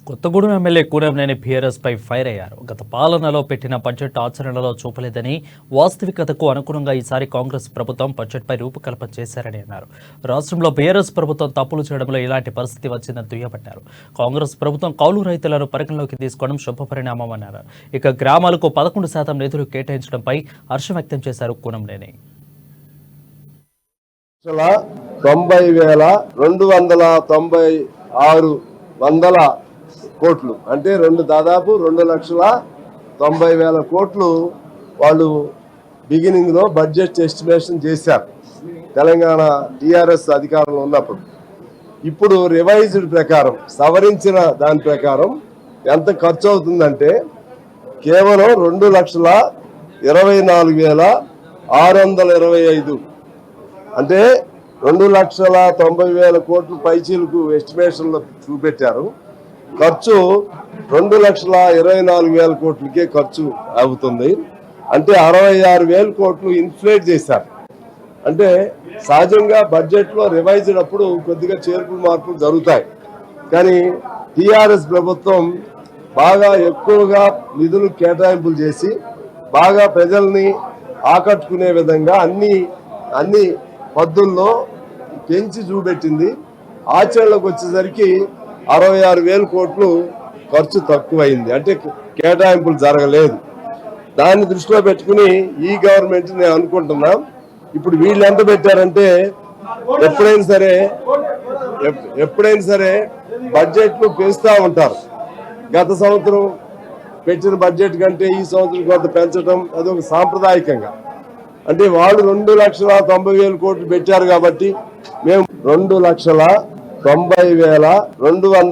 Kothagudem MLA Kunamneni BRS పై fire అయ్యారు. గత పాలనలో పెట్టిన బడ్జెట్ ఆచరణలో చూపలేదని, వాస్తవికతకు అనుగుణంగా ఈసారి కాంగ్రెస్ ప్రభుత్వం బడ్జెట్పై రూపకల్పన చేశారని అన్నారు. రాష్ట్రంలో బీఆర్ఎస్ ప్రభుత్వం తప్పులు చేయడంలో ఇలాంటి పరిస్థితి వచ్చిందని దుయ్యబట్టారు. కాంగ్రెస్ ప్రభుత్వం కౌలు రైతులను పరిగణలోకి తీసుకోవడం శుభపరిణామమన్నారు. ఇక గ్రామాలకు 11% నిధులు కేటాయించడంపై హర్షం వ్యక్తం చేశారు కూనంనేని. 90,296 కోట్లు అంటే దాదాపు 2,90,000 కోట్లు వాళ్ళు బిగినింగ్ లో బడ్జెట్ ఎస్టిమేషన్ చేశారు తెలంగాణ టీఆర్ఎస్ అధికారంలో ఉన్నప్పుడు. ఇప్పుడు రివైజ్డ్ ప్రకారం, సవరించిన దాని ప్రకారం ఎంత ఖర్చు అవుతుందంటే కేవలం 2,24,625 అంటే 2,90,000 కోట్లు పైచీలకు ఎస్టిమేషన్ లో చూపెట్టారు. ఖర్చు 2,24,000 కోట్లకే ఖర్చు అవుతుంది. అంటే 66,000 కోట్లు ఇన్ఫ్లేట్ చేశారు. అంటే సహజంగా బడ్జెట్ లో రివైజ్డ్ అప్పుడు కొద్దిగా చేర్పులు మార్పులు జరుగుతాయి. కానీ టిఆర్ఎస్ ప్రభుత్వం బాగా ఎక్కువగా నిధులు కేటాయింపులు చేసి బాగా ప్రజల్ని ఆకట్టుకునే విధంగా అన్ని పద్ధతుల్లో పెంచి చూపెట్టింది. ఆచరణలోకి వచ్చేసరికి 66,000 కోట్లు ఖర్చు తక్కువైంది, అంటే కేటాయింపులు జరగలేదు. దాన్ని దృష్టిలో పెట్టుకుని ఈ గవర్నమెంట్ నేను అనుకుంటున్నా, ఇప్పుడు వీళ్ళు ఎంత పెట్టారంటే ఎప్పుడైనా సరే బడ్జెట్లు పెంచుతూ ఉంటారు. గత సంవత్సరం పెట్టిన బడ్జెట్ కంటే ఈ సంవత్సరం కొంత పెంచడం అదొక సాంప్రదాయకంగా. అంటే వాళ్ళు 2,90,000 కోట్లు పెట్టారు కాబట్టి మేము 2,90,200